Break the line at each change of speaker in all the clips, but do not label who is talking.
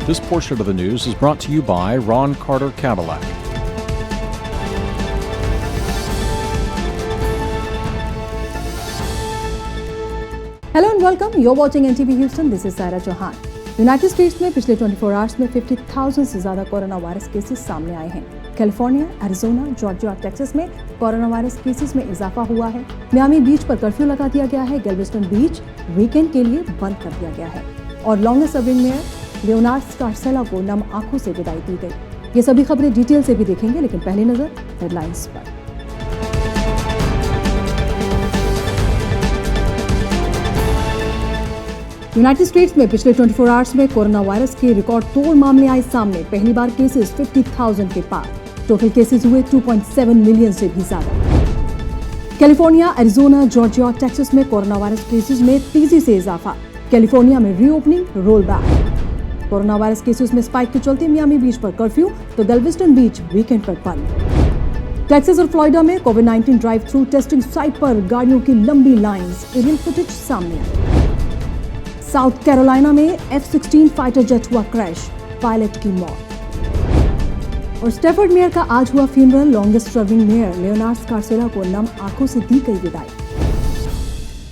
This portion of the news is brought to you by Ron Carter Cadillac.
Hello and welcome. You're watching NTV Houston. This is Saira Chauhan. United states में पिछले 24 hours में 50,000 से ज्यादा corona virus cases सामने आए हैं। California, Arizona, Georgia और Texas में कोरोना वायरस केसेस में इजाफा हुआ है। मियामी बीच पर कर्फ्यू लगा दिया गया है। गैल्वेस्टन बीच वीकेंड के लिए बंद कर दिया गया है और longest serving mayor Leonard Scarcella को नम आंखों से विदाई दी गई। ये सभी खबरें डिटेल से भी देखेंगे, लेकिन पहली नजर हेडलाइंस पर। यूनाइटेड स्टेट्स में पिछले 24 आवर्स में कोरोना वायरस के रिकॉर्ड तोड़ मामले आए सामने। पहली बार केसेस 50,000 के पार। टोटल केसेस हुए 2.7 मिलियन से भी ज्यादा। कैलिफोर्निया, एरिजोना, जॉर्जिया और टेक्सास में कोरोना वायरस केसेस में तेजी से इजाफा। कैलिफोर्निया में reopening, roll back. Corona virus cases में स्पाइक के चलते मियामी बीच पर कर्फ्यू, तो गैल्वेस्टन बीच वीकेंड पर बंद। टेक्सास और फ्लोरिडा में कोविड-19 ड्राइव थ्रू टेस्टिंग साइट पर गाड़ियों की लंबी लाइंस। एरियल फुटेज सामने आई। साउथ कैरोलिना में F-16 फाइटर जेट हुआ क्रैश, पायलट की मौत। और स्टैफर्ड मेयर का आज हुआ funeral. Longest serving mayor Leonard Scarcella को नम आंखों से दी गई विदाई।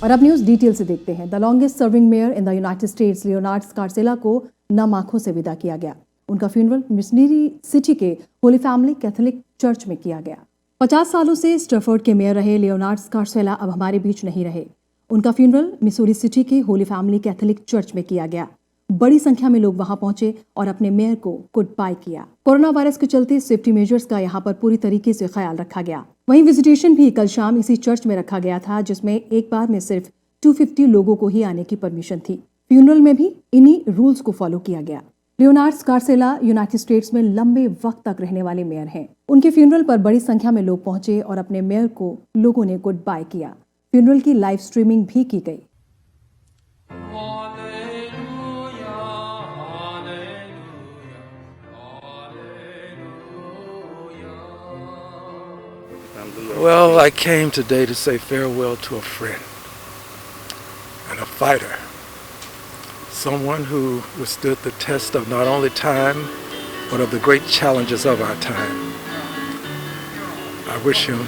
और अब न्यूज डिटेल से देखते हैं। The longest serving mayor in the United States Leonard Scarcella को नम आंखों से विदा किया गया। उनका फ्यूनरल मिशनरी सिटी के होली फैमिली कैथोलिक चर्च में किया गया। 50 सालों से स्टैफर्ड के मेयर रहे लियोनार्ड स्कारसेला अब हमारे बीच नहीं रहे। उनका फ्यूनरल मिसूरी सिटी के होली फैमिली कैथोलिक चर्च में किया गया। बड़ी संख्या में लोग वहां पहुंचे और अपने मेयर को गुड बाय किया। कोरोना वायरस के चलते सेफ्टी मेजर्स का यहां पर पूरी तरीके से ख्याल रखा गया। वहीं विजिटेशन भी कल शाम इसी चर्च में रखा गया था, जिसमें एक बार में सिर्फ 250 लोगों को ही आने की परमिशन थी। फ्यूनरल में भी इन्हीं रूल्स को फॉलो किया गया। लियोनार्ड स्कारसेला यूनाइटेड स्टेट्स में लंबे वक्त तक रहने वाले मेयर हैं। उनके फ्यूनरल पर बड़ी संख्या में लोग पहुंचे और अपने मेयर को लोगों ने गुड बाय किया। फ्यूनरल की लाइव स्ट्रीमिंग भी की गई।
Well, I came today to say farewell to a friend and a fighter, someone who withstood the test of not only time, but of the great challenges of our time. I wish him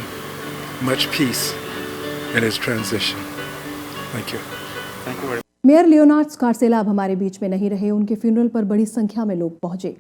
much peace in his transition. Thank you. Thank you very much.
Mayor Leonard Scarcella अब हमारे बीच में नहीं रहे। उनके funeral पर बड़ी संख्या में लोग पहुंचे।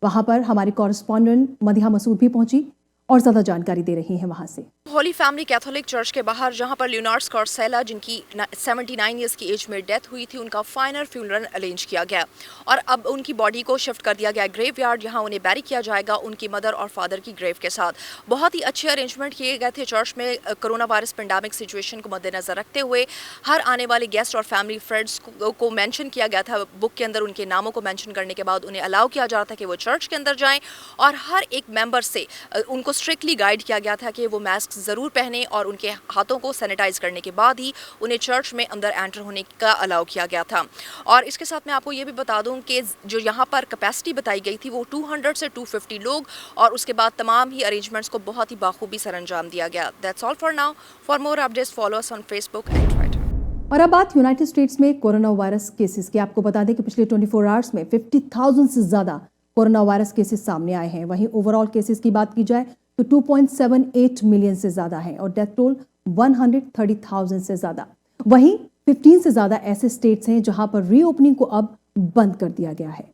वहां पर हमारी कॉरेस्पॉन्डेंट मदिहा मसूद भी पहुंची और ज्यादा जानकारी दे रही हैं वहां से।
होली फैमिली कैथोलिक चर्च के बाहर, जहां पर लियोनार्ड स्कारसेला, जिनकी 79 ईयर्स की एज में डेथ हुई थी, उनका फाइनल फ्यूनरल अरेंज किया गया और अब उनकी बॉडी को शिफ्ट कर दिया गया ग्रेवयार्ड, जहां उन्हें बैरी किया जाएगा उनकी मदर और फादर की ग्रेव के साथ। बहुत ही अच्छे अरेंजमेंट किए गए थे चर्च में। कोरोना वायरस पेंडेमिक सिचुएशन को मद्देनजर रखते हुए हर आने वाले गेस्ट और फैमिली फ्रेंड्स को मेंशन किया गया था। बुक के अंदर उनके नामों को मेंशन करने के बाद उन्हें अलाउ किया जा रहा था कि वो चर्च के अंदर जाएं और हर एक मेंबर से उनको स्ट्रिक्टली गाइड किया गया था कि वो मास्क ज़रूर पहने और उनके हाथों को सैनिटाइज करने के बाद ही उन्हें चर्च में अंदर एंटर होने का अलाउ किया गया था। और इसके साथ मैं आपको ये भी बता दूं कि जो यहाँ पर कैपेसिटी बताई गई थी वो 200 से 250 लोग, और उसके बाद तमाम ही अरेंजमेंट्स को बहुत ही बाखूबी सर अंजाम दिया गया। That's all for now. For more updates follow us on Facebook and Twitter.
और अब बात यूनाइटेड स्टेट्स में कोरोना वायरस केसेस की। आपको बता दें कि पिछले 24 आवर्स में 50,000 से ज्यादा कोरोना वायरस केसेस सामने आए हैं। वहीं ओवरऑल केसेस की बात की जाए तो 2.78 मिलियन से ज्यादा है और डेथ टोल 130,000 से ज्यादा। वहीं 15 से ज्यादा ऐसे स्टेट्स हैं जहां पर रीओपनिंग को अब बंद कर दिया गया है।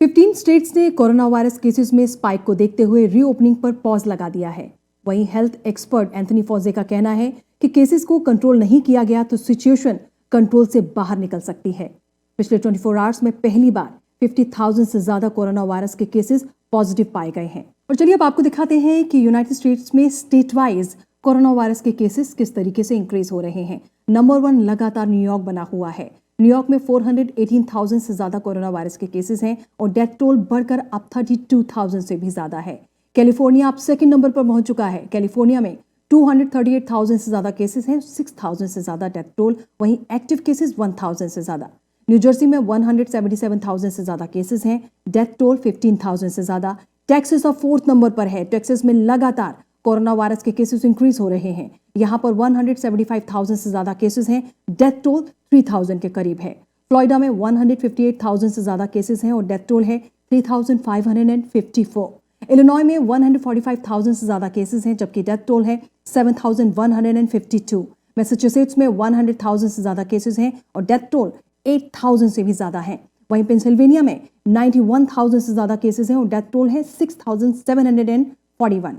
15 स्टेट्स ने कोरोना वायरस केसेस में स्पाइक को देखते हुए रीओपनिंग पर पॉज लगा दिया है। वहीं हेल्थ एक्सपर्ट एंथनी फॉजे का कहना है कि केसेस को कंट्रोल नहीं किया गया तो सिचुएशन कंट्रोल से बाहर निकल सकती है। पिछले 24 आवर्स में पहली बार 50,000 से ज्यादा कोरोना वायरस के केसेस पॉजिटिव पाए गए हैं। और चलिए अब आपको दिखाते हैं कि यूनाइटेड स्टेट्स में स्टेट वाइज कोरोना वायरस के केसेस किस तरीके से इंक्रीज हो रहे हैं। नंबर 1 लगातार न्यूयॉर्क बना हुआ है। न्यूयॉर्क में 418,000 से ज्यादा कोरोना वायरस के केसेस हैं और डेथ टोल बढ़कर अब 32,000 से भी ज्यादा है। कैलिफोर्निया अब सेकंड नंबर पर पहुंच चुका है। कैलिफोर्निया में 238,000 से ज्यादा केसेस हैं, 6,000 से ज्यादा डेथ टोल। वहीं एक्टिव केसेस 1,000 से ज्यादा। न्यू जर्सी में 177,000 से ज्यादा केसेस हैं, डेथ टोल 15,000 से ज्यादा। टेक्सास अब 4th नंबर पर है। टेक्सास में लगातार कोरोना वायरस के केसेस इंक्रीज हो रहे हैं। यहां पर 175,000 से ज्यादा केसेस हैं, डेथ टोल 3,000 के करीब है। फ्लोरिडा में 158,000 से ज्यादा केसेस हैं और डेथ टोल है 3,554। इलिनॉय में 145,000 से ज्यादा केसेस हैं जबकि डेथ टोल है 7,152। मैसाचुसेट्स में 100,000 से ज्यादा केसेस हैं और डेथ टोल 8,000 से भी ज्यादा है। वहीं पेंसिल्वेनिया में 91,000 से ज्यादा केसेस हैं और डेथ टोल है 6,741।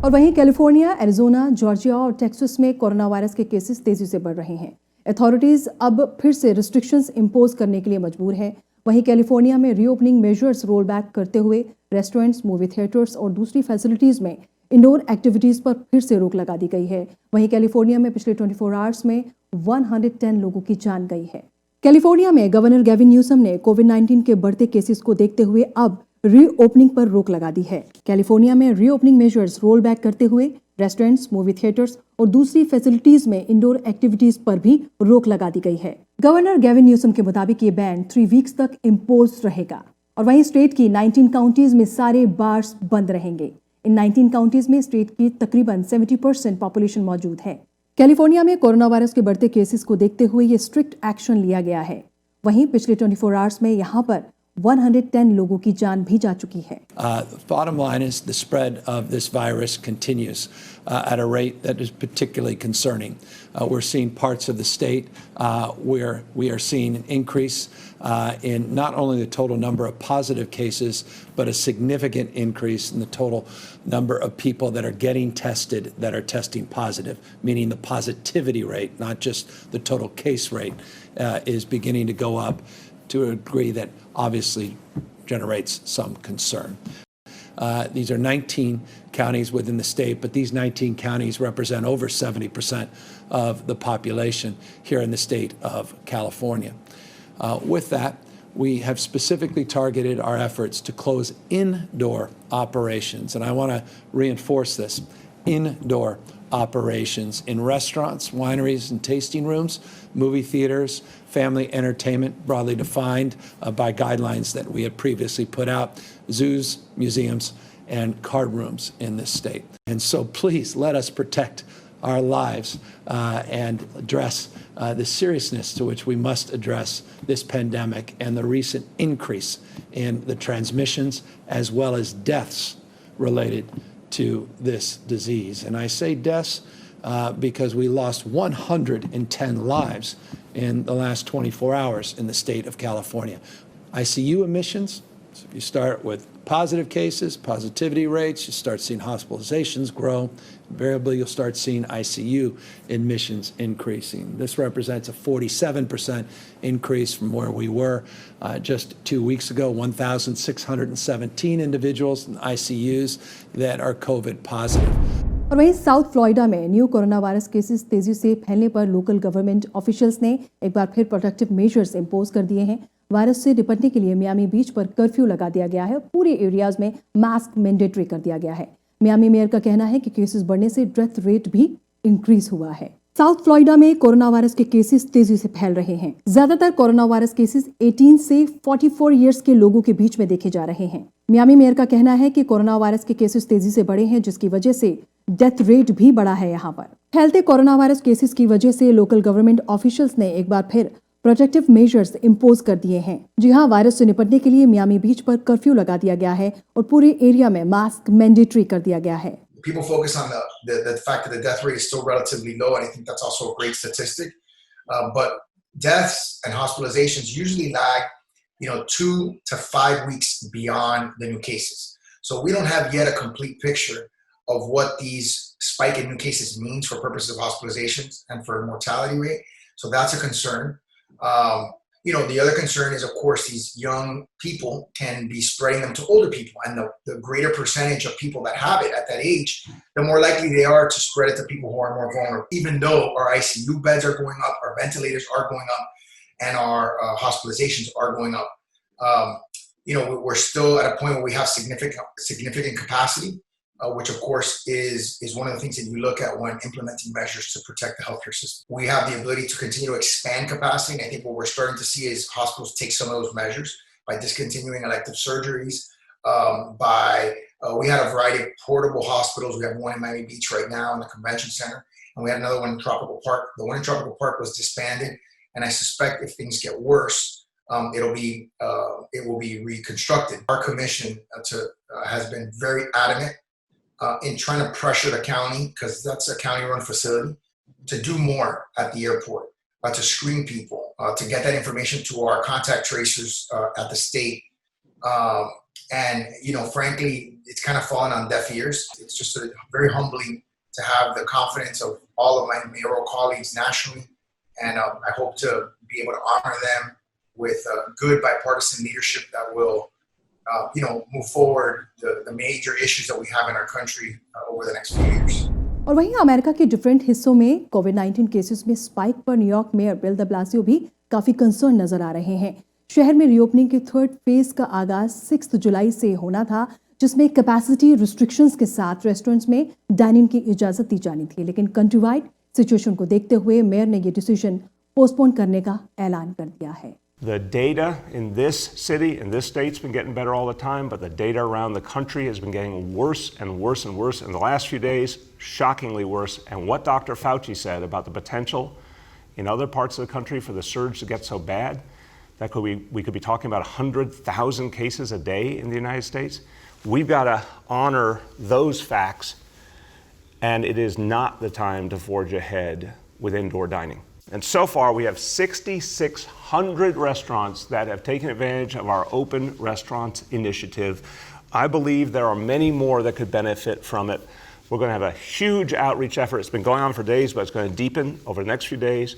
और वहीं कैलिफोर्निया, एरिजोना, जॉर्जिया और टेक्सास में कोरोना वायरस के केसेस तेजी से बढ़ रहे हैं। अथॉरिटीज अब फिर से रिस्ट्रिक्शंस इंपोज करने के लिए मजबूर है। वहीं कैलिफोर्निया में रीओपनिंग मेजर्स रोल बैक करते हुए रेस्टोरेंट्स, मूवी थिएटर्स और दूसरी फैसिलिटीज में इंडोर एक्टिविटीज पर फिर से रोक लगा दी गई है। वहीं कैलिफोर्निया में पिछले 24 आवर्स में 110 लोगों की जान गई है। कैलिफोर्निया में गवर्नर गेविन न्यूसम ने कोविड-19 के बढ़ते केसेस को देखते हुए अब रीओपनिंग पर रोक लगा दी है। कैलिफोर्निया में रीओपनिंग मेजर्स रोल बैक करते हुए रेस्टोरेंट्स, मूवी थिएटर्स और दूसरी फैसिलिटीज में इंडोर एक्टिविटीज पर भी रोक लगा दी गई है। गवर्नर गेविन न्यूसम के मुताबिक ये बैन 3 वीक्स तक इम्पोज रहेगा। और वहीं स्टेट की 19 काउंटीज में सारे बार्स बंद रहेंगे। इन 19 काउंटीज में स्टेट की तकरीबन 70% पॉपुलेशन मौजूद है। कैलिफोर्निया में कोरोना वायरस के बढ़ते केसेस को देखते हुए ये स्ट्रिक्ट एक्शन लिया गया है। वहीं पिछले 24 आवर्स में यहाँ पर 110 लोगों की जान भी जा चुकी है।
Bottom line is the spread of this virus continues at a rate that is particularly concerning. We're seeing parts of the state where we are seeing an increase in not only the total number of positive cases, but a significant increase in the total number of people that are getting tested that are testing positive, meaning the positivity rate, not just the total case rate, is beginning to go up to a degree that obviously generates some concern. These are 19 counties within the state, but these 19 counties represent over 70% of the population here in the state of California. With that, we have specifically targeted our efforts to close indoor operations, and I want to reinforce this, indoor operations in restaurants, wineries, and tasting rooms, movie theaters, family entertainment, broadly defined by guidelines that we had previously put out, zoos, museums, and card rooms in this state. And so please let us protect our lives and address the seriousness to which we must address this pandemic and the recent increase in the transmissions as well as deaths related to this disease. And I say deaths because we lost 110 lives in the last 24 hours in the state of California. ICU admissions, so if you start with positive cases, positivity rates, you start seeing hospitalizations grow. Invariably, you'll start seeing ICU admissions increasing. This represents a 47% increase from where we were just 2 weeks ago, 1,617 individuals in ICUs that are COVID positive.
और वहीं south Florida में new corona virus cases तेजी से फैलने पर local government officials ने एक बार फिर प्रोटेक्टिव मेजर्स इंपोज कर दिए हैं। वायरस से निपटने के लिए मियामी बीच पर कर्फ्यू लगा दिया गया है और पूरे एरियाज में मास्क मैंडेटरी कर दिया गया है। मियामी मेयर का कहना है कि केसेस बढ़ने से डेथ रेट भी इंक्रीज हुआ है। साउथ फ्लोरिडा में कोरोना वायरस के केसेस तेजी से फैल रहे हैं। ज्यादातर कोरोना वायरस केसेस 18 से 44 इयर्स के लोगों के बीच में देखे जा रहे हैं। मियामी मेयर का कहना है कि कोरोना वायरस के केसेस तेजी से बढ़े हैं, जिसकी वजह से डेथ रेट भी बढ़ा है। यहाँ पर फैलते कोरोना वायरस केसेस की वजह से लोकल गवर्नमेंट ऑफिशियल्स ने एक बार फिर प्रोटेक्टिव मेजर्स इंपोज कर दिए हैं। जी हाँ, वायरस से निपटने के लिए मियामी बीच पर कर्फ्यू लगा दिया गया है और पूरे एरिया में मास्क मैंडेटरी कर दिया गया है।
People focus on the fact that the death rate is still relatively low, and I think that's also a great statistic. But deaths and hospitalizations usually lag, 2 to 5 weeks beyond the new cases. So we don't have yet a complete picture of what these spike in new cases means for purposes of hospitalizations and for mortality rate. So that's a concern. The other concern is, of course, these young people can be spreading them to older people. And the greater percentage of people that have it at that age, the more likely they are to spread it to people who are more vulnerable. Even though our ICU beds are going up, our ventilators are going up, and our hospitalizations are going up. We're still at a point where we have significant capacity, which of course is one of the things that you look at when implementing measures to protect the healthcare system. We have the ability to continue to expand capacity, and I think what we're starting to see is hospitals take some of those measures by discontinuing elective surgeries, we had a variety of portable hospitals. We have one in Miami Beach right now in the convention center, and we had another one in Tropical Park. The one in Tropical Park was disbanded and I suspect if things get worse, it will be reconstructed. Our commission has been very adamant in trying to pressure the county, because that's a county-run facility, to do more at the airport, to screen people, to get that information to our contact tracers at the state. And, frankly, it's kind of fallen on deaf ears. It's just very humbling to have the confidence of all of my mayoral colleagues nationally. And I hope to be able to honor them with good bipartisan leadership that will, move forward the major issues that we have in our country over the next few years.
और वहीं America के different हिस्सों में कोविड-19 cases में spike पर New York mayor bill de Blasio भी काफी concern नजर आ रहे हैं। शहर में रीओपनिंग के थर्ड फेज का आगाज 6 जुलाई से होना था, जिसमें कैपेसिटी रिस्ट्रिक्शंस के साथ रेस्टोरेंट्स में डाइनिंग की इजाजत दी जानी थी, लेकिन कंट्रीवाइड सिचुएशन को देखते हुए मेयर ने ये डिसीजन पोस्टपोन करने का ऐलान कर दिया है।
The data in this city, in this state's been getting better all the time, but the data around the country has been getting worse and worse and worse in the last few days, shockingly worse. And what Dr. Fauci said about the potential in other parts of the country for the surge to get so bad, that we could be talking about 100,000 cases a day in the United States. We've got to honor those facts, and it is not the time to forge ahead with indoor dining. And so far, we have 6,600 restaurants that have taken advantage of our Open Restaurants initiative. I believe there are many more that could benefit from it. We're going to have a huge outreach effort. It's been going on for days, but it's going to deepen over the next few days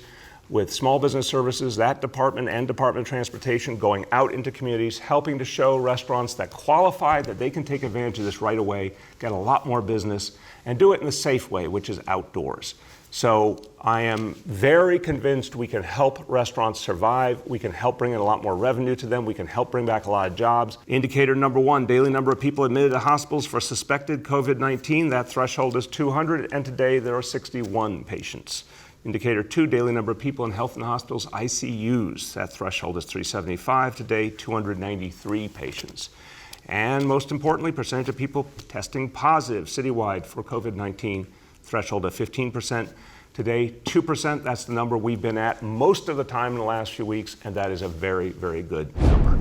with Small Business Services, that department, and Department of Transportation going out into communities, helping to show restaurants that qualify that they can take advantage of this right away, get a lot more business, and do it in the safe way, which is outdoors. So I am very convinced we can help restaurants survive. We can help bring in a lot more revenue to them. We can help bring back a lot of jobs. Indicator number 1, daily number of people admitted to hospitals for suspected COVID-19. That threshold is 200, and today there are 61 patients. Indicator 2, daily number of people in health and hospitals, ICUs. That threshold is 375. Today, 293 patients. And most importantly, percentage of people testing positive citywide for COVID-19, threshold of 15%. Today, 2%. That's the number we've been at most of the time in the last few weeks, and that is a very, very good number.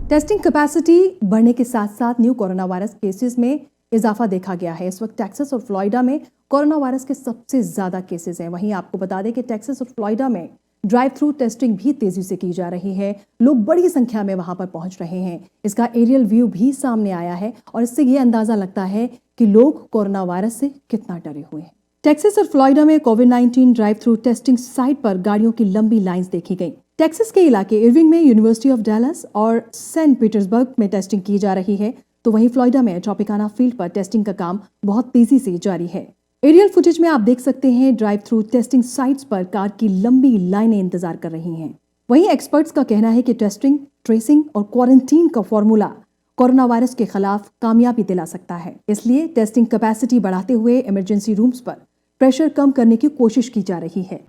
Testing capacity बढ़ने के साथ साथ new corona virus cases में इजाफा देखा गया है। इस वक्त टेक्सास और फ्लोरिडा में कोरोना वायरस के सबसे ज्यादा केसेस हैं। वहीं आपको बता दें कि टेक्सास और फ्लोरिडा में ड्राइव थ्रू टेस्टिंग भी तेजी से की जा रही है। लोग बड़ी संख्या में वहां पर पहुंच रहे हैं। इसका एरियल व्यू भी सामने आया है और इससे ये अंदाजा लगता है कि लोग कोरोना वायरस से कितना डरे हुए हैं। टेक्सास और फ्लोरिडा में कोविड-19 ड्राइव थ्रू टेस्टिंग साइट पर गाड़ियों की लंबी लाइंस देखी गई। टेक्सास के इलाके इरविंग में यूनिवर्सिटी ऑफ डैलस और सेंट पीटर्सबर्ग में टेस्टिंग की जा रही है, तो वहीं फ्लोरिडा में ट्रॉपिकाना फील्ड पर टेस्टिंग का काम बहुत तेजी से जारी है। एरियल फुटेज में आप देख सकते हैं ड्राइव थ्रू टेस्टिंग साइट्स पर कार की लंबी लाइनें इंतजार कर रही हैं। वहीं एक्सपर्ट्स का कहना है कि टेस्टिंग, ट्रेसिंग और क्वारंटीन का फॉर्मूला कोरोना वायरस के खिलाफ कामयाबी दिला सकता है। इसलिए टेस्टिंग कैपेसिटी बढ़ाते हुए इमरजेंसी रूम्स पर प्रेशर कम करने की कोशिश की जा रही है।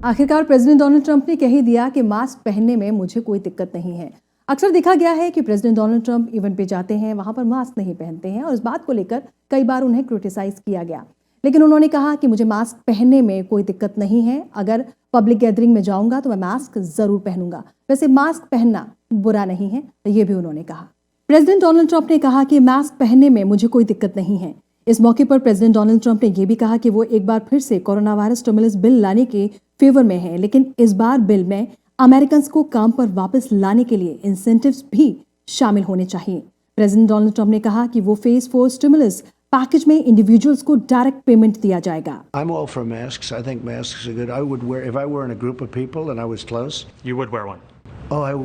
आखिरकार प्रेसिडेंट डोनाल्ड ट्रंप ने कह ही दिया कि मास्क पहनने में मुझे कोई दिक्कत नहीं है। अक्सर देखा गया है कि प्रेसिडेंट डोनाल्ड ट्रंप इवेंट पे जाते हैं, वहां पर मास्क नहीं पहनते हैं और इस बात को लेकर कई बार उन्हें क्रिटिसाइज किया गया, लेकिन उन्होंने कहा कि मुझे मास्क पहनने में कोई दिक्कत नहीं है। अगर पब्लिक गैदरिंग में जाऊंगा तो मैं मास्क जरूर पहनूंगा। वैसे मास्क पहनना बुरा नहीं है, ये भी उन्होंने कहा। प्रेसिडेंट डोनाल्ड ट्रंप ने कहा कि मास्क पहनने में मुझे कोई दिक्कत नहीं है। इस मौके पर प्रेसिडेंट डोनाल्ड ट्रंप ने यह भी कहा कि वो एक बार फिर से कोरोना वायरस स्टिमुलस बिल लाने के फेवर में है, लेकिन इस बार बिल में अमेरिकन को काम पर वापस लाने के लिए इंसेंटिव्स भी शामिल होने चाहिए। प्रेसिडेंट डोनाल्ड ट्रंप ने कहा कि वो फेज 4 स्टिमुलस पैकेज में इंडिविजुअल्स को डायरेक्ट पेमेंट दिया जाएगा।
I'm all for masks. I think masks are good. I would wear, if I were in a group of people and I was close.
You would wear one?
Oh, I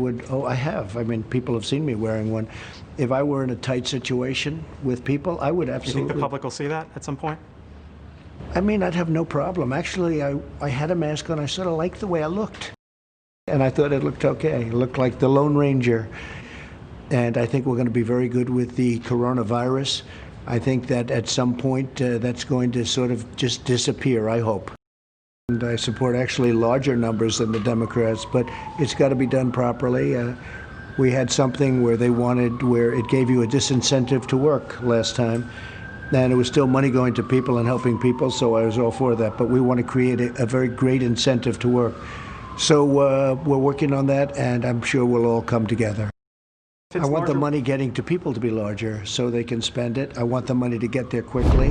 would. Oh, I have. I mean, people have seen me wearing one. If I were in a tight situation with people, I would absolutely.
You think the public will see that at some point?
I mean, I'd have no problem. Actually, I had a mask on. I sort of liked the way I looked. And I thought it looked okay. It looked like the Lone Ranger. And I think we're going to be very good with the coronavirus. I think that at some point that's going to sort of just disappear, I hope. And I support actually larger numbers than the Democrats, but it's got to be done properly. We had something where it gave you a disincentive to work last time. and it was still money going to people and helping people, so I was all for that. But we want to create a very great incentive to work. So we're working on that, and I'm sure we'll all come together. I want the money getting to people to be larger so they can spend it. I want the money to get there quickly.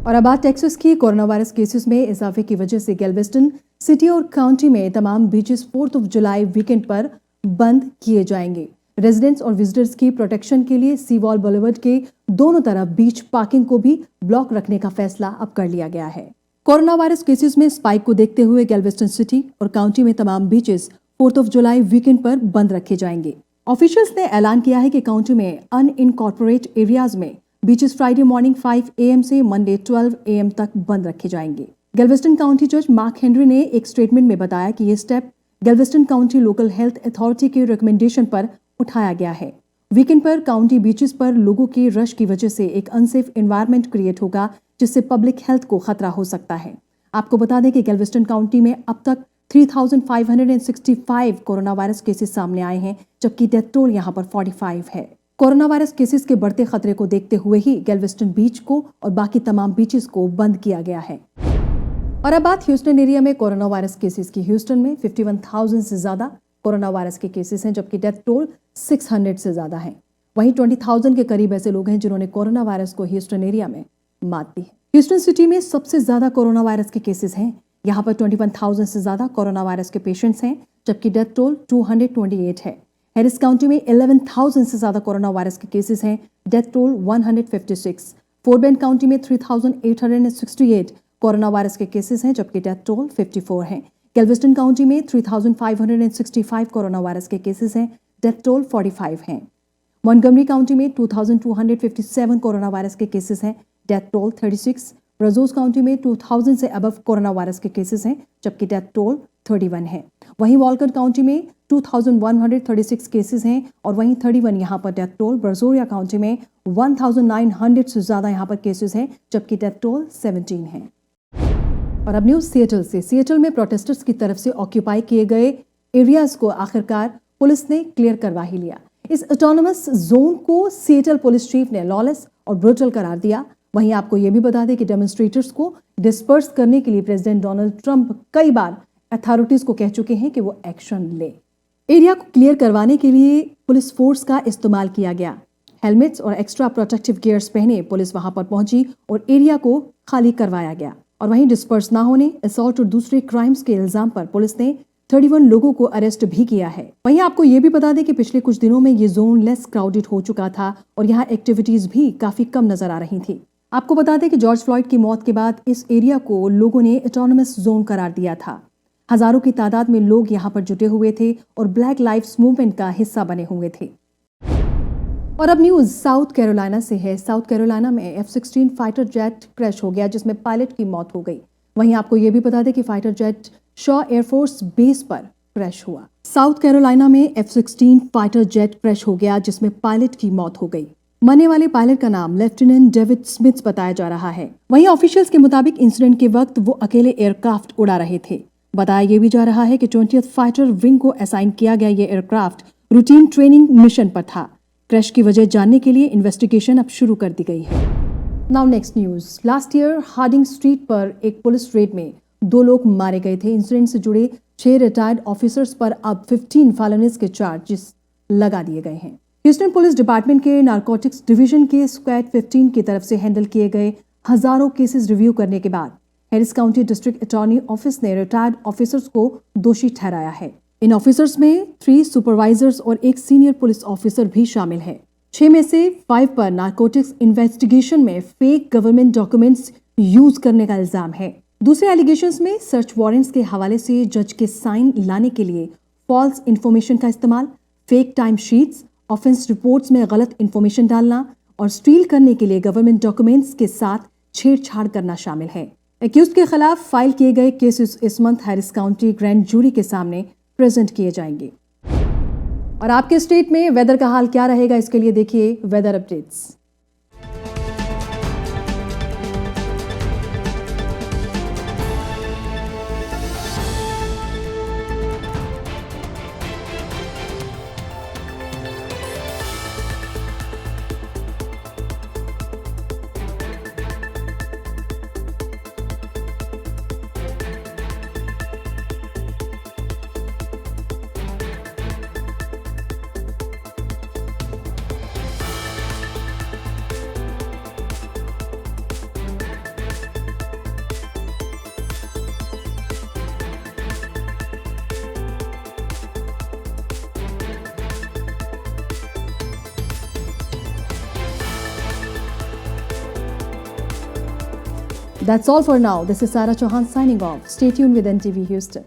और अब बात Texas की। Corona virus cases में इजाफे की वजह से Galveston city और काउंटी में तमाम बीचेस 4 जुलाई वीकेंड पर बंद किए जाएंगे। रेजिडेंट्स और विजिटर्स की प्रोटेक्शन के लिए सी वॉल बुलेवर्ड के दोनों तरफ बीच पार्किंग को भी ब्लॉक रखने का फैसला अब कर लिया गया है। कोरोना वायरस केसेस में स्पाइक को देखते हुए गैल्वेस्टन सिटी और काउंटी में तमाम बीचेस 4 जुलाई वीकेंड पर बंद रखे जाएंगे। ऑफिशियल्स ने ऐलान किया है कि काउंटी में अनइनकॉर्पोरेट एरियाज में बीचेस फ्राइडे मॉर्निंग 5 AM से मंडे 12 AM तक बंद रखे जाएंगे। गैल्वेस्टन काउंटी जज मार्क हेनरी ने एक स्टेटमेंट में बताया कि ये step Galveston county local health authority के रिकमेंडेशन पर उठाया गया है। वीकेंड पर काउंटी बीचेस पर लोगों के रश की वजह से एक अनसेफ एनवायरनमेंट क्रिएट होगा, जिससे पब्लिक हेल्थ को खतरा हो सकता है। आपको बता दें कि गैल्वेस्टन काउंटी में अब तक 3,565 कोरोना वायरस केसेस सामने आए हैं, जबकि डेथ टोल यहां पर 45 है। कोरोना वायरस केसेस के बढ़ते खतरे को देखते हुए ही गैल्वेस्टन बीच को और बाकी तमाम बीचेस को बंद किया गया है। और अब बात ह्यूस्टन एरिया में कोरोना वायरस केसेस की। ह्यूस्टन में 51,000 से ज्यादा कोरोना वायरस के केसेस हैं, जबकि डेथ टोल 600 से ज्यादा है। वहीं 20,000 के करीब ऐसे लोग हैं जिन्होंने कोरोना वायरस को ह्यूस्टन एरिया में मात दी है। ह्यूस्टन सिटी में सबसे ज्यादा कोरोना वायरस के केसेस हैं। यहाँ पर 21,000 से ज्यादा कोरोना वायरस के पेशेंट्स हैं, जबकि डेथ टोल 228 है। हैरिस काउंटी में 11,000 से ज्यादा कोरोना वायरस के केसेस हैं, death toll 156। Fort bend county में 3,868 कोरोना वायरस के केसेस हैं, जबकि डेथ टोल 54 है। गैल्वेस्टन काउंटी में 3,565 कोरोना वायरस के केसेस हैं, डेथ टोल 45 हैं। मॉन्टगमरी काउंटी में 2,257 कोरोना वायरस के केसेस हैं, डेथ टोल 36। ब्राज़ोस काउंटी में 2,000 से अबव कोरोना वायरस के केसेस हैं, जबकि डेथ टोल 31 है। वहीं वॉलकट काउंटी में 2,136 केसेस हैं और वहीं 31 यहाँ पर डेथ टोल। ब्राज़ोरिया काउंटी में 1,900 से ज़्यादा यहाँ पर केसेस हैं, जबकि डेथ टोल 17 है। और अब न्यूज़ सिएटल से। सिएटल में प्रोटेस्टर्स की तरफ से ऑक्यूपाई किए गए एरियाज को आखिरकार पुलिस ने क्लियर करवा ही लिया। इस ऑटोनमस जोन को सिएटल पुलिस चीफ ने लॉलेस और ब्रूटल करार दिया। वहीं आपको यह भी बता दें कि डेमोन्स्ट्रेटर्स को डिस्पर्स करने के लिए प्रेसिडेंट डोनाल्ड ट्रंप कई बार अथॉरिटीज को कह चुके हैं कि वो एक्शन ले। एरिया को क्लियर करवाने के लिए पुलिस फोर्स का इस्तेमाल किया गया। हेलमेट्स और एक्स्ट्रा प्रोटेक्टिव गियर्स पहने पुलिस वहां पर पहुंची और एरिया को खाली करवाया गया। और वहीं डिस्पर्स ना होने, असॉल्ट और दूसरे क्राइम्स के इल्जाम पर पुलिस ने 31 लोगों को अरेस्ट भी किया है। वहीं आपको ये भी बता दें कि पिछले कुछ दिनों में ये जोन लेस क्राउडेड हो चुका था और यहाँ एक्टिविटीज भी काफी कम नजर आ रही थी। आपको बता दें कि जॉर्ज फ्लॉयड की मौत के बाद इस एरिया को लोगों ने ऑटोनमस जोन करार दिया था। हजारों की तादाद में लोग यहाँ पर जुटे हुए थे और ब्लैक लाइव्स मूवमेंट का हिस्सा बने हुए थे। और अब न्यूज साउथ कैरोलिना से है। साउथ कैरोलिना में F-16 फाइटर जेट क्रैश हो गया, जिसमें पायलट की मौत हो गई। वहीं आपको यह भी बता दें कि fighter jet Shaw air force base पर क्रैश हुआ। साउथ कैरोलिना में F-16 फाइटर जेट क्रैश हो गया, जिसमें पायलट की मौत हो गई। मरने वाले पायलट का नाम लेफ्टिनेंट डेविड स्मिथ बताया जा रहा है। वहीं ऑफिशियल्स के मुताबिक इंसिडेंट के वक्त वो अकेले एयरक्राफ्ट उड़ा रहे थे। बताया यह भी जा रहा है कि 20th फाइटर विंग को असाइन किया गया ये एयरक्राफ्ट रूटीन ट्रेनिंग मिशन पर था। क्रैश की वजह जानने के लिए इन्वेस्टिगेशन अब शुरू कर दी गई है। Now next news. Last year Harding Street पर एक पुलिस रेड में 2 लोग मारे गए थे। इंसिडेंट से जुड़े 6 रिटायर्ड ऑफिसर्स पर अब 15 फेलोनीज के चार्जेस लगा दिए गए हैं। ह्यूस्टन पुलिस डिपार्टमेंट के नारकोटिक्स डिवीजन के स्क्वाड 15 की तरफ से हैंडल किए गए हजारों केसेस रिव्यू करने के बाद Harris county district attorney office ने रिटायर्ड ऑफिसर्स को दोषी ठहराया है। इन ऑफिसर्स में 3 सुपरवाइजर्स और 1 सीनियर पुलिस ऑफिसर भी शामिल है। 6 में से 5 पर नारकोटिक्स इन्वेस्टिगेशन में फेक गवर्नमेंट डॉक्यूमेंट्स यूज करने का इल्जाम है। दूसरे एलिगेशंस में सर्च वारंट्स के हवाले से जज के साइन लाने के लिए फॉल्स इंफॉर्मेशन का इस्तेमाल, fake time sheets, offence reports में गलत इंफॉर्मेशन डालना और स्टील करने के लिए गवर्नमेंट डॉक्यूमेंट्स के साथ छेड़छाड़ करना शामिल है। एक्यूज्ड के खिलाफ फाइल किए गए केसेस इस month Harris County Grand Jury के सामने प्रेजेंट किए जाएंगे। और आपके स्टेट में वेदर का हाल क्या रहेगा, इसके लिए देखिए weather updates. That's all for now. This is Sarah Chauhan signing off. Stay tuned with NTV Houston.